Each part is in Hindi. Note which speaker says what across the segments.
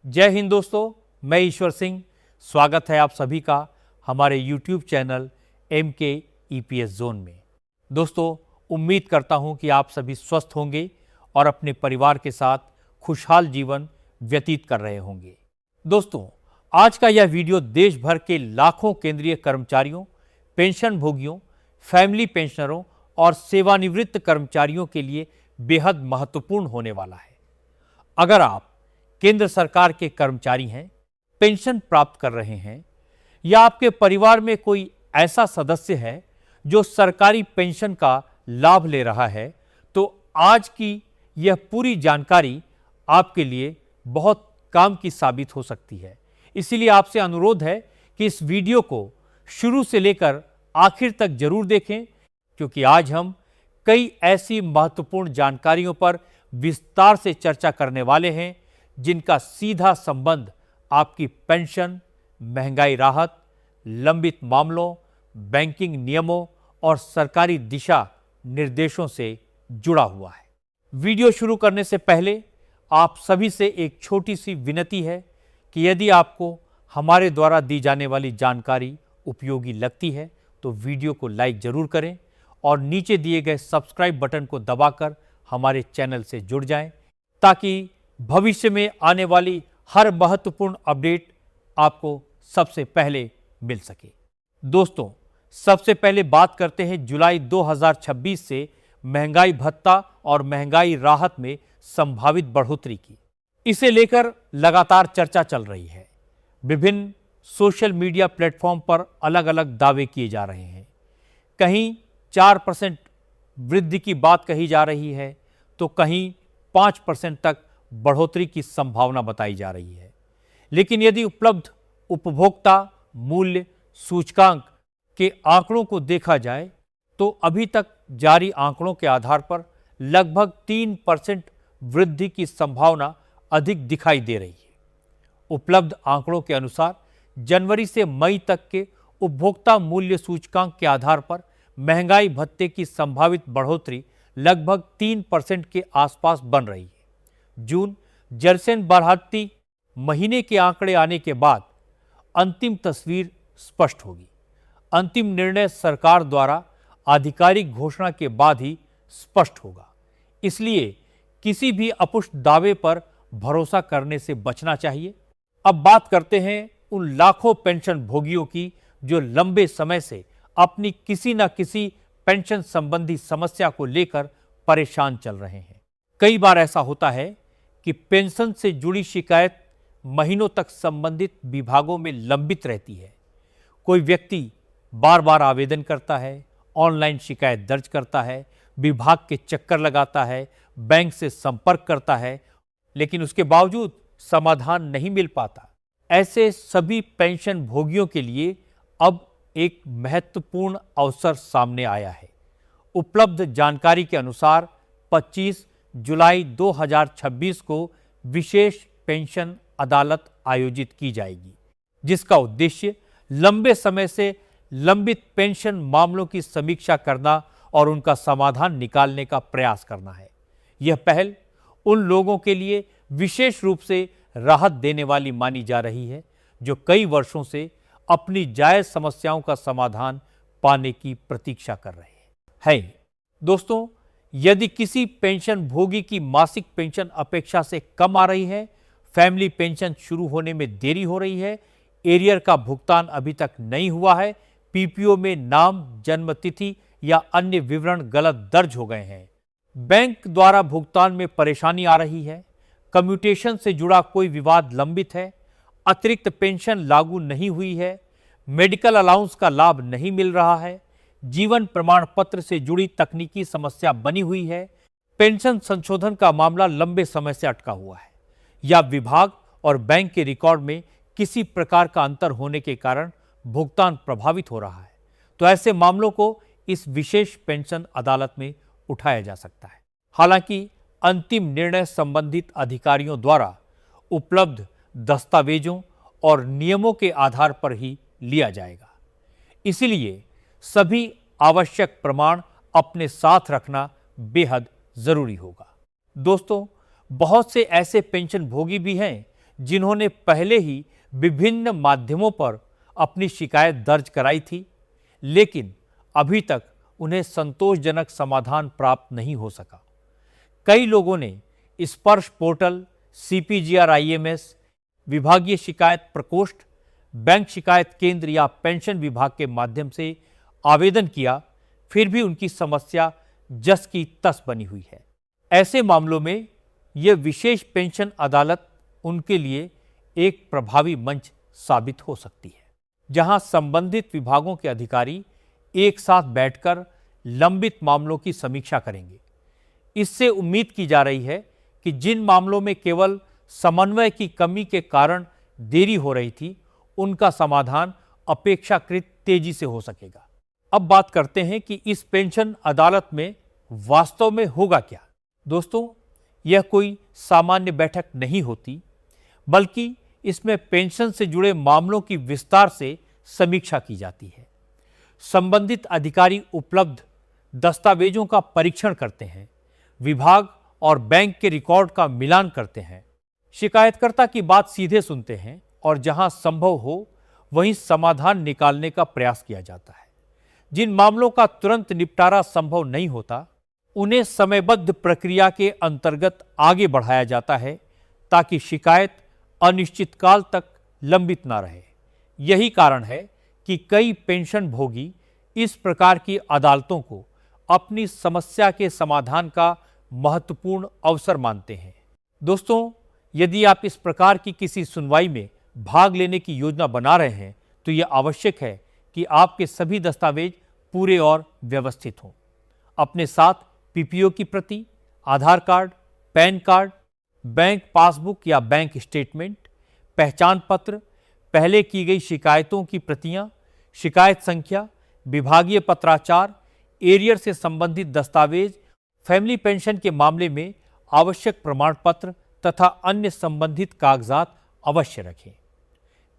Speaker 1: जय हिंद दोस्तों, मैं ईश्वर सिंह। स्वागत है आप सभी का हमारे YouTube channel MK EPS zone में। दोस्तों, उम्मीद करता हूं कि आप सभी स्वस्थ होंगे और अपने परिवार के साथ खुशहाल जीवन व्यतीत कर रहे होंगे। दोस्तों, आज का यह वीडियो देश भर के लाखों केंद्रीय कर्मचारियों, पेंशन भोगियों, फैमिली पेंशनरों और सेवानिवृत्त कर्मचारियों के लिए बेहद महत्वपूर्ण होने वाला है। अगर आप केंद्र सरकार के कर्मचारी हैं, पेंशन प्राप्त कर रहे हैं या आपके परिवार में कोई ऐसा सदस्य है जो सरकारी पेंशन का लाभ ले रहा है, तो आज की यह पूरी जानकारी आपके लिए बहुत काम की साबित हो सकती है। इसीलिए आपसे अनुरोध है कि इस वीडियो को शुरू से लेकर आखिर तक जरूर देखें, क्योंकि आज हम कई ऐसी महत्वपूर्ण जानकारियों पर विस्तार से चर्चा करने वाले हैं जिनका सीधा संबंध आपकी पेंशन, महंगाई राहत, लंबित मामलों, बैंकिंग नियमों और सरकारी दिशा निर्देशों से जुड़ा हुआ है। वीडियो शुरू करने से पहले आप सभी से एक छोटी सी विनती है कि यदि आपको हमारे द्वारा दी जाने वाली जानकारी उपयोगी लगती है तो वीडियो को लाइक जरूर करें और नीचे दिए गए सब्सक्राइब बटन को दबाकर हमारे चैनल से जुड़ जाएं, ताकि भविष्य में आने वाली हर महत्वपूर्ण अपडेट आपको सबसे पहले मिल सके। दोस्तों, सबसे पहले बात करते हैं जुलाई 2026 से महंगाई भत्ता और महंगाई राहत में संभावित बढ़ोतरी की। इसे लेकर लगातार चर्चा चल रही है। विभिन्न सोशल मीडिया प्लेटफॉर्म पर अलग अलग दावे किए जा रहे हैं। कहीं 4% वृद्धि की बात कही जा रही है तो कहीं 5% तक बढ़ोतरी की संभावना बताई जा रही है। लेकिन यदि उपलब्ध उपभोक्ता मूल्य सूचकांक के आंकड़ों को देखा जाए तो अभी तक जारी आंकड़ों के आधार पर लगभग 3% वृद्धि की संभावना अधिक दिखाई दे रही है। उपलब्ध आंकड़ों के अनुसार जनवरी से मई तक के उपभोक्ता मूल्य सूचकांक के आधार पर महंगाई भत्ते की संभावित बढ़ोतरी लगभग 3% के आसपास बन रही है। जून जरसेन बढ़ती महीने के आंकड़े आने के बाद अंतिम तस्वीर स्पष्ट होगी। अंतिम निर्णय सरकार द्वारा आधिकारिक घोषणा के बाद ही स्पष्ट होगा। इसलिए किसी भी अपुष्ट दावे पर भरोसा करने से बचना चाहिए। अब बात करते हैं उन लाखों पेंशन भोगियों की जो लंबे समय से अपनी किसी न किसी पेंशन संबंधी समस्या को लेकर परेशान चल रहे हैं। कई बार ऐसा होता है कि पेंशन से जुड़ी शिकायत महीनों तक संबंधित विभागों में लंबित रहती है। कोई व्यक्ति बार बार आवेदन करता है, ऑनलाइन शिकायत दर्ज करता है, विभाग के चक्कर लगाता है, बैंक से संपर्क करता है, लेकिन उसके बावजूद समाधान नहीं मिल पाता। ऐसे सभी पेंशन भोगियों के लिए अब एक महत्वपूर्ण अवसर सामने आया है। उपलब्ध जानकारी के अनुसार 25 जुलाई 2026 को विशेष पेंशन अदालत आयोजित की जाएगी, जिसका उद्देश्य लंबे समय से लंबित पेंशन मामलों की समीक्षा करना और उनका समाधान निकालने का प्रयास करना है। यह पहल उन लोगों के लिए विशेष रूप से राहत देने वाली मानी जा रही है जो कई वर्षों से अपनी जायज समस्याओं का समाधान पाने की प्रतीक्षा कर रहे हैं। दोस्तों, यदि किसी पेंशन भोगी की मासिक पेंशन अपेक्षा से कम आ रही है, फैमिली पेंशन शुरू होने में देरी हो रही है, एरियर का भुगतान अभी तक नहीं हुआ है, पीपीओ में नाम, जन्म तिथि या अन्य विवरण गलत दर्ज हो गए हैं, बैंक द्वारा भुगतान में परेशानी आ रही है, कम्यूटेशन से जुड़ा कोई विवाद लंबित है, अतिरिक्त पेंशन लागू नहीं हुई है, मेडिकल अलाउंस का लाभ नहीं मिल रहा है, जीवन प्रमाण पत्र से जुड़ी तकनीकी समस्या बनी हुई है, पेंशन संशोधन का मामला लंबे समय से अटका हुआ है, या विभाग और बैंक के रिकॉर्ड में किसी प्रकार का अंतर होने के कारण भुगतान प्रभावित हो रहा है, तो ऐसे मामलों को इस विशेष पेंशन अदालत में उठाया जा सकता है। हालांकि अंतिम निर्णय संबंधित अधिकारियों द्वारा उपलब्ध दस्तावेजों और नियमों के आधार पर ही लिया जाएगा। इसलिए सभी आवश्यक प्रमाण अपने साथ रखना बेहद जरूरी होगा। दोस्तों, बहुत से ऐसे पेंशन भोगी भी हैं जिन्होंने पहले ही विभिन्न माध्यमों पर अपनी शिकायत दर्ज कराई थी, लेकिन अभी तक उन्हें संतोषजनक समाधान प्राप्त नहीं हो सका। कई लोगों ने स्पर्श पोर्टल, CPGRIMS, विभागीय शिकायत प्रकोष्ठ, बैंक शिकायत केंद्र या पेंशन विभाग के माध्यम से आवेदन किया, फिर भी उनकी समस्या जस की तस बनी हुई है। ऐसे मामलों में यह विशेष पेंशन अदालत उनके लिए एक प्रभावी मंच साबित हो सकती है, जहां संबंधित विभागों के अधिकारी एक साथ बैठकर लंबित मामलों की समीक्षा करेंगे। इससे उम्मीद की जा रही है कि जिन मामलों में केवल समन्वय की कमी के कारण देरी हो रही थी, उनका समाधान अपेक्षाकृत तेजी से हो सकेगा। अब बात करते हैं कि इस पेंशन अदालत में वास्तव में होगा क्या। दोस्तों, यह कोई सामान्य बैठक नहीं होती, बल्कि इसमें पेंशन से जुड़े मामलों की विस्तार से समीक्षा की जाती है। संबंधित अधिकारी उपलब्ध दस्तावेजों का परीक्षण करते हैं, विभाग और बैंक के रिकॉर्ड का मिलान करते हैं, शिकायतकर्ता की बात सीधे सुनते हैं और जहां संभव हो वहीं समाधान निकालने का प्रयास किया जाता है। जिन मामलों का तुरंत निपटारा संभव नहीं होता, उन्हें समयबद्ध प्रक्रिया के अंतर्गत आगे बढ़ाया जाता है ताकि शिकायत अनिश्चित काल तक लंबित ना रहे। यही कारण है कि कई पेंशन भोगी इस प्रकार की अदालतों को अपनी समस्या के समाधान का महत्वपूर्ण अवसर मानते हैं। दोस्तों, यदि आप इस प्रकार की किसी सुनवाई में भाग लेने की योजना बना रहे हैं, तो यह आवश्यक है कि आपके सभी दस्तावेज पूरे और व्यवस्थित हों। अपने साथ PPO की प्रति, Aadhaar card, PAN card, bank passbook या बैंक स्टेटमेंट, पहचान पत्र, पहले की गई शिकायतों की प्रतियां, शिकायत संख्या, विभागीय पत्राचार, एरियर से संबंधित दस्तावेज, फैमिली पेंशन के मामले में आवश्यक प्रमाण पत्र तथा अन्य संबंधित कागजात अवश्य रखें।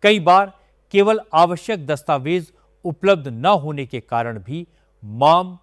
Speaker 1: कई बार केवल आवश्यक दस्तावेज उपलब्ध न होने के कारण भी मांग